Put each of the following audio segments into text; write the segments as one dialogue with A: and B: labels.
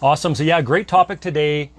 A: Awesome. So yeah, great topic today.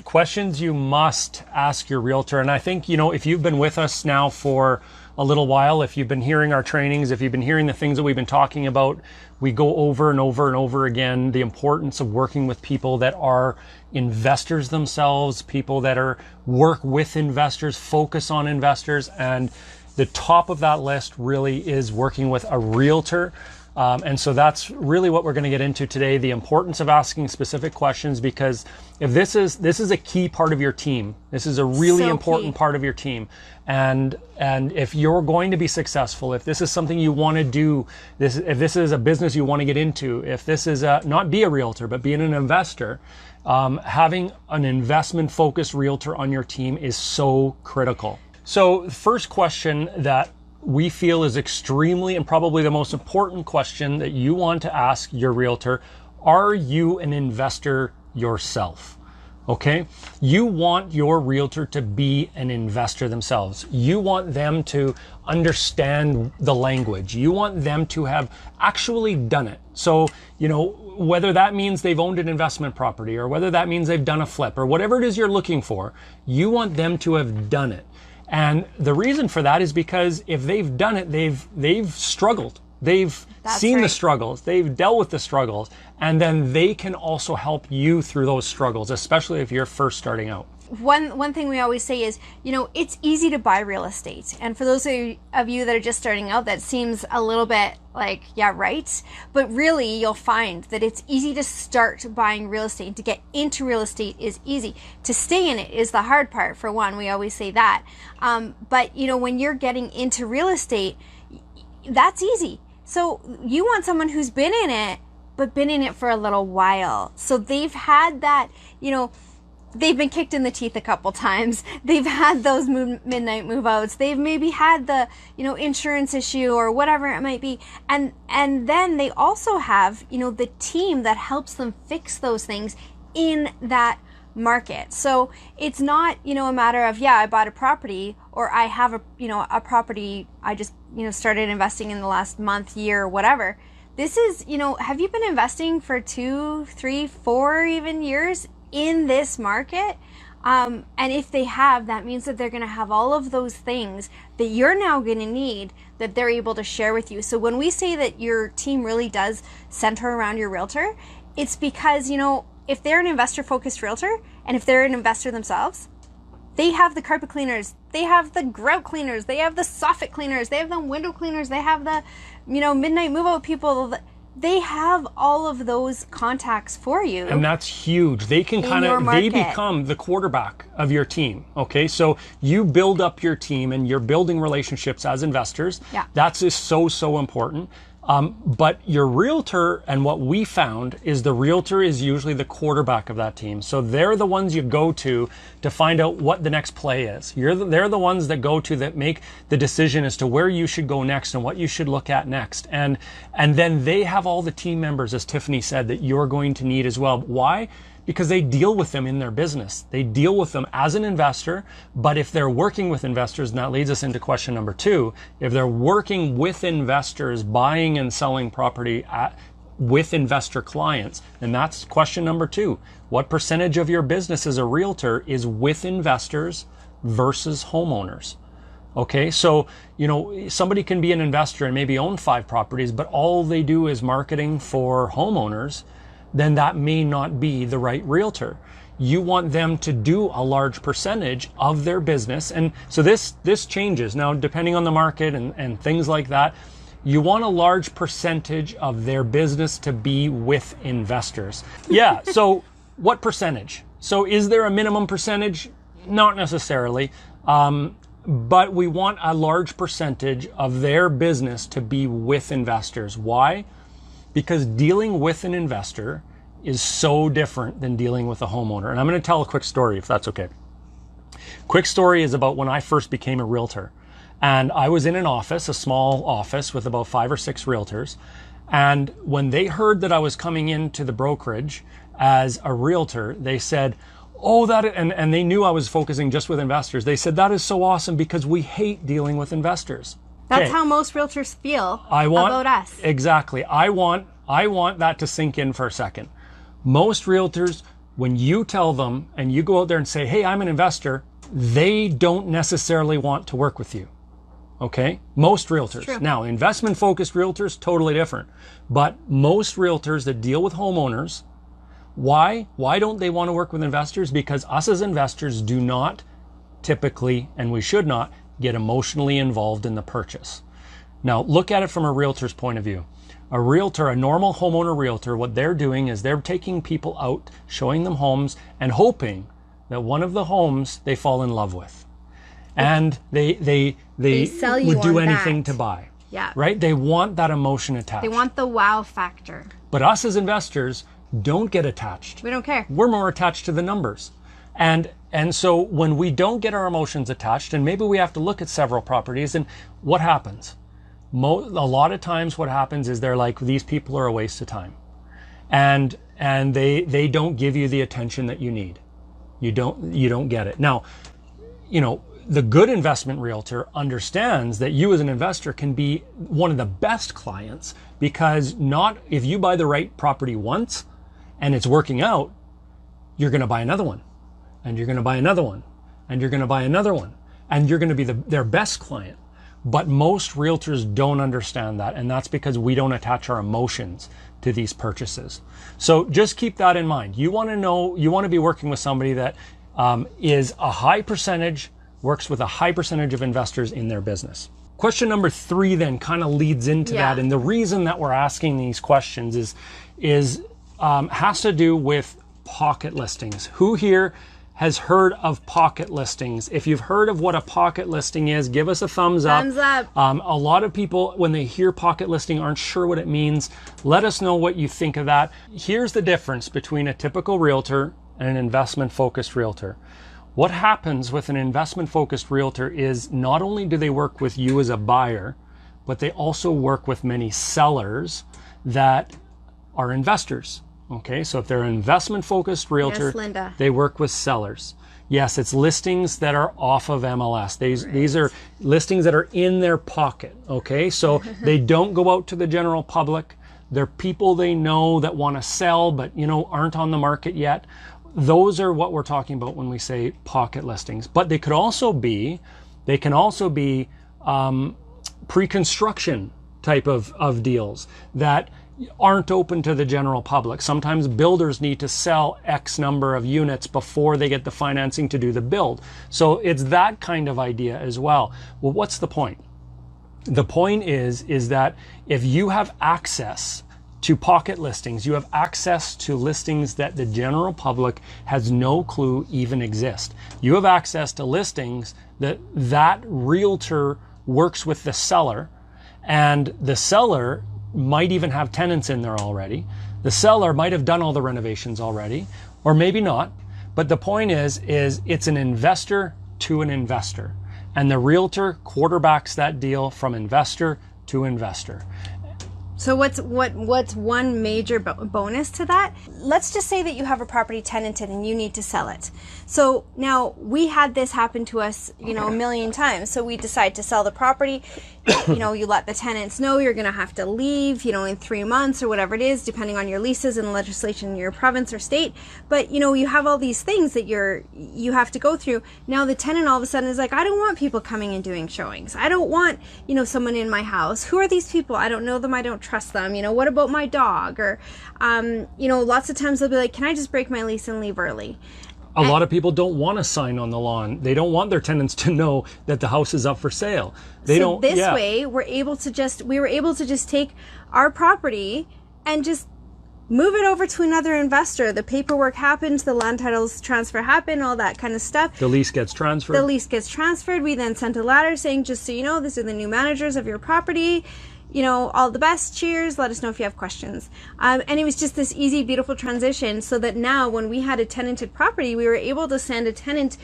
A: Questions you must ask your realtor. And I think, if you've been with us now for a little while, if you've been hearing our trainings, if you've been hearing the things that we've been talking about, we go over and over and over again the importance of working with people that are investors themselves, people that work with investors, focus on investors. And the top of that list really is working with a realtor. And so that's really what we're going to get into today, the importance of asking specific questions, because if this is a key part of your team, this is a really important part of your team. And if you're going to be successful, if this is something you want to do, if this is a business you want to get into, if this is not be a realtor, but being an investor, having an investment focused realtor on your team is so critical. So the first question that we feel is extremely and probably the most important question that you want to ask your realtor: are you an investor yourself? Okay. You want your realtor to be an investor themselves. You want them to understand the language. You want them to have actually done it. So, whether that means they've owned an investment property or whether that means they've done a flip or whatever it is you're looking for, you want them to have done it. And the reason for that is because if they've done it, they've struggled. They've seen the struggles. They've dealt with the struggles. And then they can also help you through those struggles, especially if you're first starting out.
B: One thing we always say is, it's easy to buy real estate. And for those of you that are just starting out, that seems a little bit like, yeah, right. But really, you'll find that it's easy to start buying real estate. To get into real estate is easy. To stay in it is the hard part, for one. We always say that. But, when you're getting into real estate, that's easy. So you want someone who's been in it, but been in it for a little while. So they've had that, they've been kicked in the teeth a couple times. They've had those midnight move outs. They've maybe had the, insurance issue or whatever it might be. And then they also have, the team that helps them fix those things in that market. So it's not, a matter of, I bought a property, or I have a property I just, started investing in the last month, year, whatever. This is, have you been investing for 2, 3, 4 even years in this market? And if they have, that means that they're going to have all of those things that you're now going to need that they're able to share with you. So when we say that your team really does center around your realtor, it's because, if they're an investor focused realtor and if they're an investor themselves, they have the carpet cleaners, they have the grout cleaners, they have the soffit cleaners, they have the window cleaners, they have the, midnight move out people. They have all of those contacts for you. And
A: that's huge. They can they become the quarterback of your team. Okay. So you build up your team and you're building relationships as investors.
B: Yeah.
A: That's just so important. But your realtor, and what we found is the realtor is usually the quarterback of that team. So they're the ones you go to find out what the next play is. They're the ones that go to that make the decision as to where you should go next and what you should look at next. And then they have all the team members, as Tiffany said, that you're going to need as well. Why? Because they deal with them in their business. They deal with them as an investor, but if they're working with investors, and that leads us into question number 2, if they're working with investors, buying and selling property with investor clients, then that's question number 2. What percentage of your business as a realtor is with investors versus homeowners? Okay, so, somebody can be an investor and maybe own 5 properties, but all they do is marketing for homeowners. Then that may not be the right realtor. You want them to do a large percentage of their business. And so this changes now depending on the market and things like that. You want a large percentage of their business to be with investors. Yeah, so what percentage? So is there a minimum percentage? Not necessarily. But we want a large percentage of their business to be with investors. Why? Because dealing with an investor is so different than dealing with a homeowner. And I'm going to tell a quick story, if that's okay. Quick story is about when I first became a realtor. And I was in an office, a small office with about 5 or 6 realtors. And when they heard that I was coming into the brokerage as a realtor, they said, and they knew I was focusing just with investors. They said, that is so awesome because we hate dealing with investors.
B: That's how most realtors feel about us.
A: Exactly. I want that to sink in for a second. Most realtors, when you tell them and you go out there and say, hey, I'm an investor, they don't necessarily want to work with you. Okay? Most realtors. Now, investment focused realtors, totally different. But most realtors that deal with homeowners, why don't they want to work with investors? Because us as investors do not typically, and we should not, get emotionally involved in the purchase. Now, look at it from a realtor's point of view. A realtor, a normal homeowner realtor, what they're doing is they're taking people out, showing them homes, and hoping that one of the homes they fall in love with. And they
B: sell you
A: would do
B: on
A: anything
B: that.
A: to buy.
B: Yeah.
A: Right? They want that emotion attached.
B: They want the wow factor.
A: But us as investors don't get attached.
B: We don't care.
A: We're more attached to the numbers. And so when we don't get our emotions attached, and maybe we have to look at several properties, and what happens? A lot of times what happens is they're like, these people are a waste of time. And they don't give you the attention that you need. You don't get it. Now, the good investment realtor understands that you as an investor can be one of the best clients, because if you buy the right property once and it's working out, you're going to buy another one, and you're going to buy another one, and you're going to buy another one, and you're going to be their best client. But most realtors don't understand that, and that's because we don't attach our emotions to these purchases. So just keep that in mind. You want to be working with somebody that works with a high percentage of investors in their business. Question number 3 then kind of leads into that, and the reason that we're asking these questions has to do with pocket listings. Who here has heard of pocket listings? If you've heard of what a pocket listing is, give us a thumbs up.
B: Thumbs up.
A: A lot of people, when they hear pocket listing, aren't sure what it means. Let us know what you think of that. Here's the difference between a typical realtor and an investment-focused realtor. What happens with an investment-focused realtor is not only do they work with you as a buyer, but they also work with many sellers that are investors. Okay, so if they're an investment-focused realtor,
B: Yes, Linda.
A: they work with sellers. Yes, it's listings that are off of MLS. These are listings that are in their pocket. Okay, so they don't go out to the general public. They're people they know that want to sell, but aren't on the market yet. Those are what we're talking about when we say pocket listings. But they can also be pre-construction type of deals that aren't open to the general public. Sometimes builders need to sell X number of units before they get the financing to do the build. So it's that kind of idea as well. Well, what's the point? The point is that if you have access to pocket listings, you have access to listings that the general public has no clue even exist. You have access to listings that realtor works with the seller, and the seller might even have tenants in there already. The seller might have done all the renovations already, or maybe not. But the point is it's an investor to an investor. And the realtor quarterbacks that deal from investor to investor.
B: So what's one major bonus to that? Let's just say that you have a property tenanted and you need to sell it. So now we had this happen to us, a million times. So we decide to sell the property. You let the tenants know you're going to have to leave, in 3 months or whatever it is, depending on your leases and legislation in your province or state. But, you have all these things that you have to go through. Now the tenant all of a sudden is like, I don't want people coming and doing showings. I don't want, someone in my house. Who are these people? I don't know them. I don't trust them. What about my dog? Or, lots of times they'll be like, can I just break my lease and leave early?
A: A lot of people don't want to sign on the lawn. They don't want their tenants to know that the house is up for sale. Way,
B: we were able to just take our property and just move it over to another investor. The paperwork happens, the land titles transfer happen, all that kind of stuff.
A: The lease gets transferred.
B: We then sent a letter saying, just so you know, these are the new managers of your property. All the best. Cheers. Let us know if you have questions. And it was just this easy, beautiful transition, so that now when we had a tenanted property, we were able to send a tenant.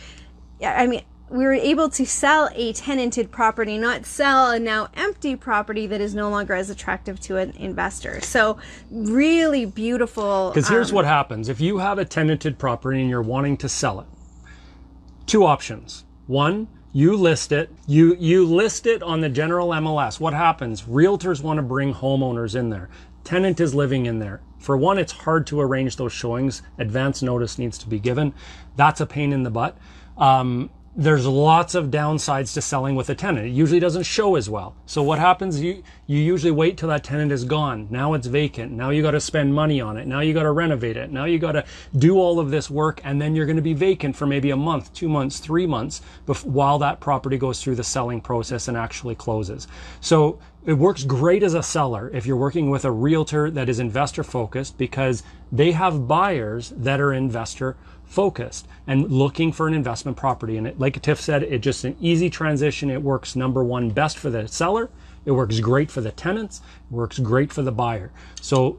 B: We were able to sell a tenanted property, not sell a now empty property that is no longer as attractive to an investor. So really beautiful.
A: Because here's what happens. If you have a tenanted property and you're wanting to sell it, 2 options. 1, you list it. You list it on the general MLS. What happens? Realtors want to bring homeowners in there. tenant is living in there. For one, it's hard to arrange those showings. Advance notice needs to be given. That's a pain in the butt. There's lots of downsides to selling with a tenant. It usually doesn't show as well. So what happens, you usually wait till that tenant is gone. Now it's vacant. Now you got to spend money on it. Now you got to renovate it. Now you got to do all of this work, and then you're going to be vacant for maybe a month, 2 months, 3 months while that property goes through the selling process and actually closes. So it works great as a seller if you're working with a realtor that is investor focused, because they have buyers that are investor focused and looking for an investment property. And like Tiff said, it's just an easy transition. It works, number one, best for the seller. It works great for the tenants. It works great for the buyer. So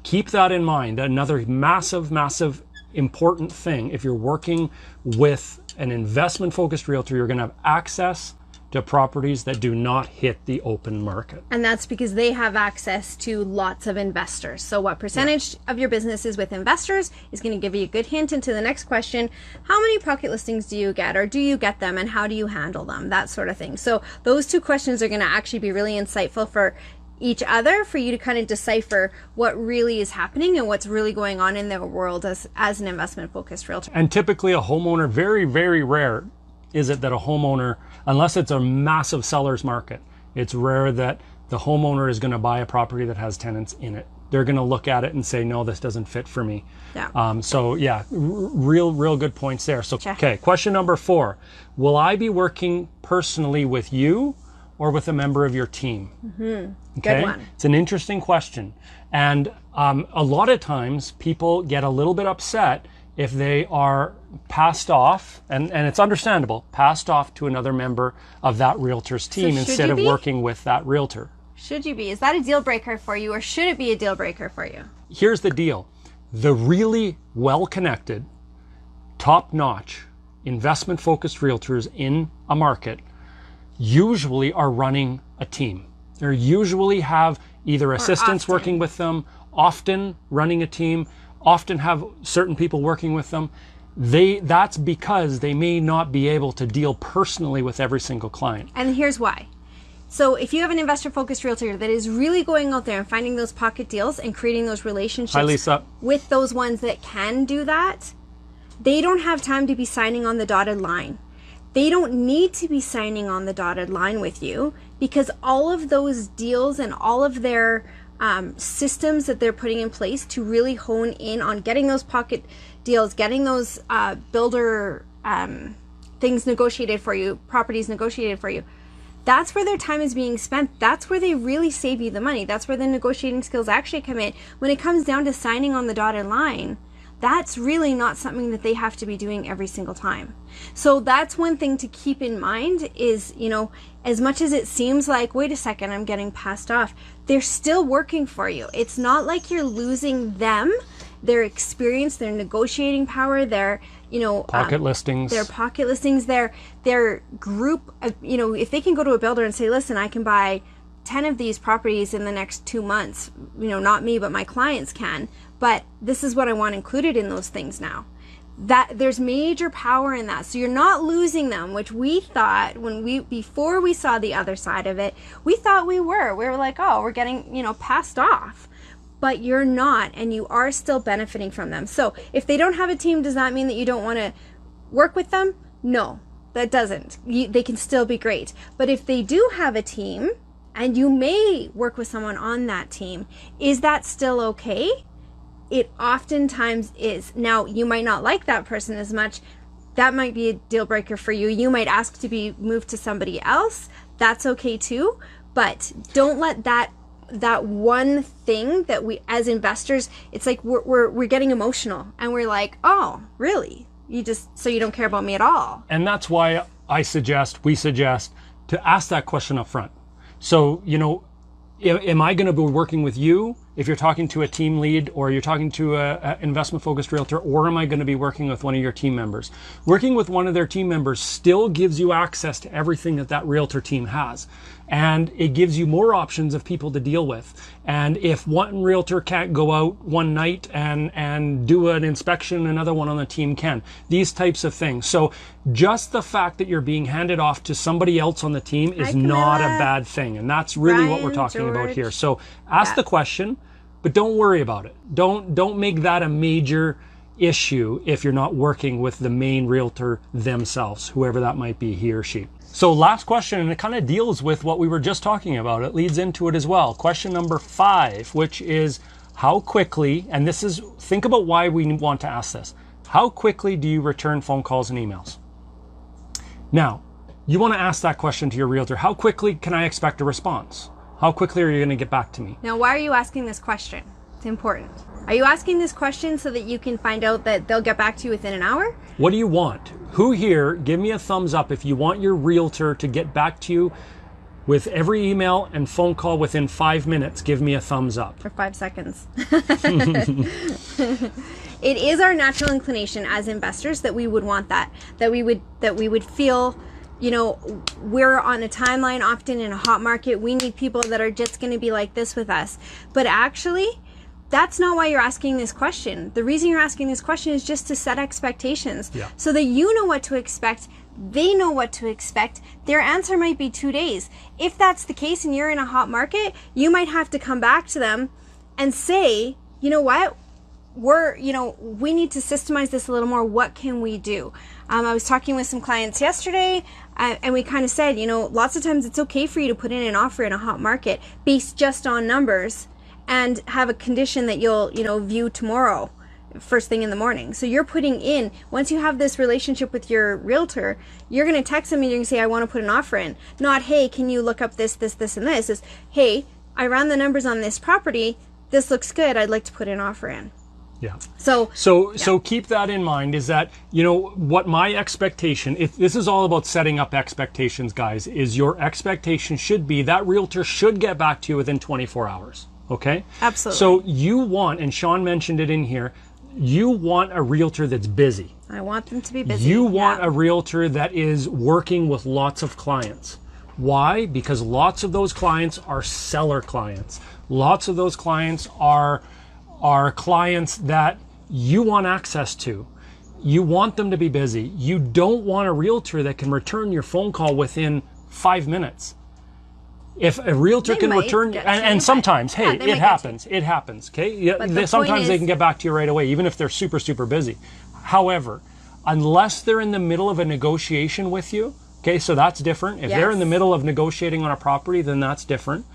A: keep that in mind. Another massive, massive important thing, if you're working with an investment focused realtor, you're going to have access to properties that do not hit the open market.
B: And that's because they have access to lots of investors. So what percentage of your business is with investors is going to give you a good hint into the next question. How many pocket listings do you get, or do you get them, and how do you handle them? That sort of thing. So those two questions are going to actually be really insightful for each other, for you to kind of decipher what really is happening and what's really going on in their world as an investment focused realtor.
A: And typically a homeowner, very, very rare is it that a homeowner, unless it's a massive seller's market, it's rare that the homeowner is going to buy a property that has tenants in it. They're going to look at it and say, no, this doesn't fit for me.
B: Yeah.
A: So yeah, real good points there. So,
B: Check.
A: Okay, question number 4. Will I be working personally with you or with a member of your team?
B: Mm-hmm.
A: Okay?
B: Good one.
A: It's an interesting question. And a lot of times people get a little bit upset if they are passed off, and it's understandable, passed off to another member of that realtor's team instead of working with that realtor.
B: Should you be? Is that a deal breaker for you, or should it be a deal breaker for you?
A: Here's the deal. The really well-connected, top-notch, investment-focused realtors in a market usually are running a team. They usually have either assistants working with them, often running a team, often have certain people working with them. That's because they may not be able to deal personally with every single client.
B: And here's why. So if you have an investor focused realtor that is really going out there and finding those pocket deals and creating those relationships
A: Hi, Lisa.
B: with those ones that can do that, they don't have time to be signing on the dotted line. They don't need to be signing on the dotted line with you, because all of those deals and all of their systems that they're putting in place to really hone in on getting those pocket deals, getting those builder things negotiated for you, properties negotiated for you. That's where their time is being spent. That's where they really save you the money. That's where the negotiating skills actually come in. When it comes down to signing on the dotted line, that's really not something that they have to be doing every single time. So that's one thing to keep in mind is, as much as it seems like, wait a second, I'm getting passed off, they're still working for you. It's not like you're losing them, their experience, their negotiating power, their,
A: Pocket listings.
B: Their pocket listings, their group, if they can go to a builder and say, listen, I can buy 10 of these properties in the next 2 months, not me, but my clients can, but this is what I want included in those things now. That there's major power in that. So you're not losing them, which we thought before we saw the other side of it, we thought we were. We were like, oh, we're getting, passed off. But you're not, and you are still benefiting from them. So if they don't have a team, does that mean that you don't want to work with them? No, that doesn't. They can still be great. But if they do have a team, and you may work with someone on that team, is that still okay? It oftentimes is. Now, you might not like that person as much. That might be a deal breaker for you. You might ask to be moved to somebody else. That's okay too. But don't let that one thing that we, as investors, it's like we're getting emotional and we're like, oh, really? So you don't care about me at all.
A: And that's why we suggest to ask that question up front. So, am I going to be working with you if you're talking to a team lead, or you're talking to an investment-focused realtor, or am I going to be working with one of your team members? Working with one of their team members still gives you access to everything that realtor team has. And it gives you more options of people to deal with. And if one realtor can't go out one night and do an inspection, another one on the team can. These types of things. So just the fact that you're being handed off to somebody else on the team is not a bad thing. And that's really what we're talking about here. So ask the question, but don't worry about it. Don't make that a major issue if you're not working with the main realtor themselves, whoever that might be, he or she. So last question, and it kind of deals with what we were just talking about. It leads into it as well. Question number 5, which is how quickly, and this is, think about why we want to ask this. How quickly do you return phone calls and emails? Now, you want to ask that question to your realtor. How quickly can I expect a response? How quickly are you going to get back to me?
B: Now, why are you asking this question? It's important. Are you asking this question so that you can find out that they'll get back to you within an hour?
A: What do you want? Who here, give me a thumbs up if you want your realtor to get back to you with every email and phone call within 5 minutes. Give me a thumbs up.
B: For 5 seconds. It is our natural inclination as investors that we would want that we would feel, you know, we're on a timeline, often in a hot market. We need people that are just going to be like this with us. But actually, that's not why you're asking this question. The reason you're asking this question is just to set expectations, so that you know what to expect. They know what to expect. Their answer might be 2 days. If that's the case and you're in a hot market, you might have to come back to them and say, you know what? We need to systemize this a little more. What can we do? I was talking with some clients yesterday, and we kind of said, you know, lots of times it's okay for you to put in an offer in a hot market based just on numbers and have a condition that you'll, you know, view tomorrow, first thing in the morning. So you're putting in, once you have this relationship with your realtor, you're going to text them and you're going to say, I want to put an offer in. Not, hey, can you look up this, and this? It's, hey, I ran the numbers on this property. This looks good. I'd like to put an offer in.
A: Yeah.
B: So
A: keep that in mind, is that, you know, what my expectation, if this is all about setting up expectations, guys, is your expectation should be that realtor should get back to you within 24 hours. Okay?
B: Absolutely.
A: So you want, and Sean mentioned it in here, you want a realtor that's busy.
B: I want them to be busy.
A: You want a realtor that is working with lots of clients. Why? Because lots of those clients are seller clients. Lots of those clients are clients that you want access to. You want them to be busy. You don't want a realtor that can return your phone call within 5 minutes. If a realtor can return, and sometimes, hey, it happens. It happens, okay? Yeah, sometimes they can get back to you right away, even if they're super, super busy. However, unless they're in the middle of a negotiation with you, okay, so that's different. If they're in the middle of negotiating on a property, then that's different.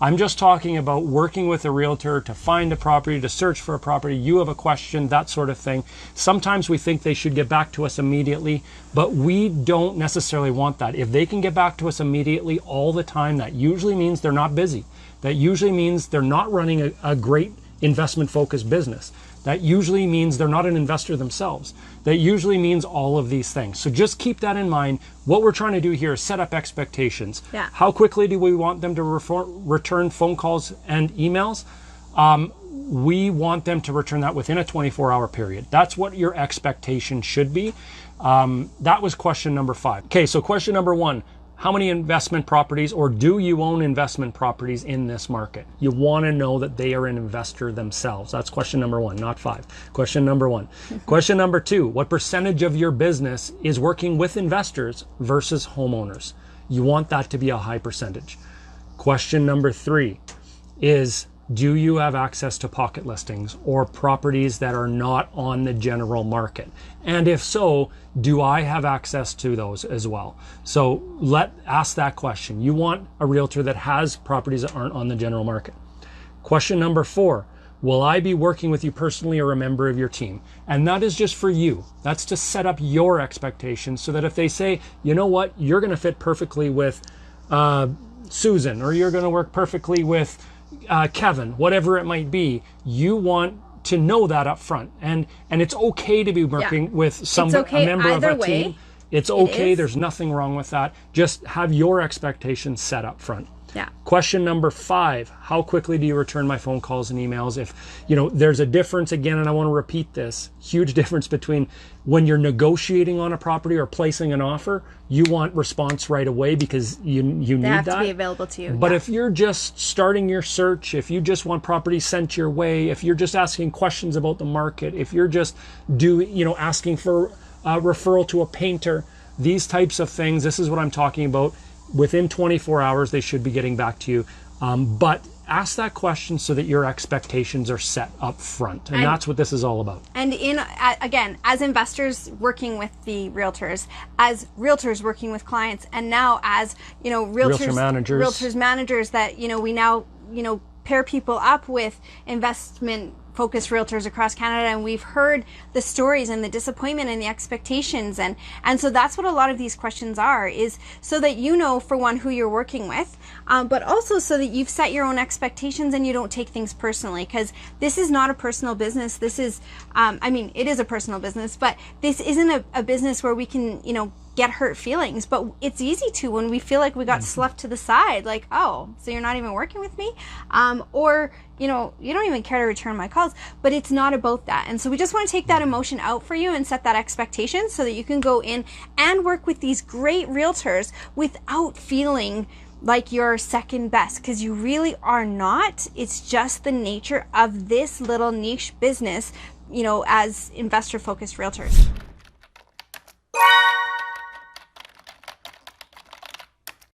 A: I'm just talking about working with a realtor to find a property, to search for a property. You have a question, that sort of thing. Sometimes we think they should get back to us immediately, but we don't necessarily want that. If they can get back to us immediately all the time, that usually means they're not busy. That usually means they're not running a great investment-focused business. That usually means they're not an investor themselves. That usually means all of these things. So just keep that in mind. What we're trying to do here is set up expectations.
B: Yeah.
A: How quickly do we want them to return phone calls and emails? We want them to return that within a 24-hour period. That's what your expectation should be. That was question number 5. Okay, so question number 1. How many investment properties, or do you own investment properties in this market? You want to know that they are an investor themselves. That's question number 1, not 5. Question number 1. Question number 2, what percentage of your business is working with investors versus homeowners? You want that to be a high percentage. Question number 3 is, do you have access to pocket listings or properties that are not on the general market? And if so, do I have access to those as well? So ask that question. You want a realtor that has properties that aren't on the general market. Question number 4, will I be working with you personally or a member of your team? And that is just for you. That's to set up your expectations so that if they say, you know what, you're going to fit perfectly with Susan, or you're going to work perfectly with Kevin, whatever it might be, you want to know that up front. And it's okay to be working with a member of a team. It's okay. There's nothing wrong with that. Just have your expectations set up front.
B: Yeah.
A: Question number 5, how quickly do you return my phone calls and emails? If, you know, there's a difference, again, and I want to repeat this, huge difference between when you're negotiating on a property or placing an offer, you want response right away because you need that. They
B: have to be available to you.
A: But if you're just starting your search, if you just want properties sent your way, if you're just asking questions about the market, if you're just asking for a referral to a painter, these types of things, this is what I'm talking about. Within 24 hours, they should be getting back to you. But ask that question so that your expectations are set up front. And that's what this is all about.
B: And again, as investors working with the realtors, as realtors working with clients, and now as, realtors managers that, we now, pair people up with investment focused realtors across Canada, and we've heard the stories and the disappointment and the expectations, and so that's what a lot of these questions are, is so that for one, who you're working with, but also so that you've set your own expectations and you don't take things personally, because this is not a personal business. This is it is a personal business, but this isn't a business where we can get hurt feelings. But it's easy to, when we feel like we got left to the side, like, oh, so you're not even working with me, or you don't even care to return my calls. But it's not about that. And so we just want to take that emotion out for you and set that expectation so that you can go in and work with these great realtors without feeling like you're second best, because you really are not. It's just the nature of this little niche business, as investor focused realtors.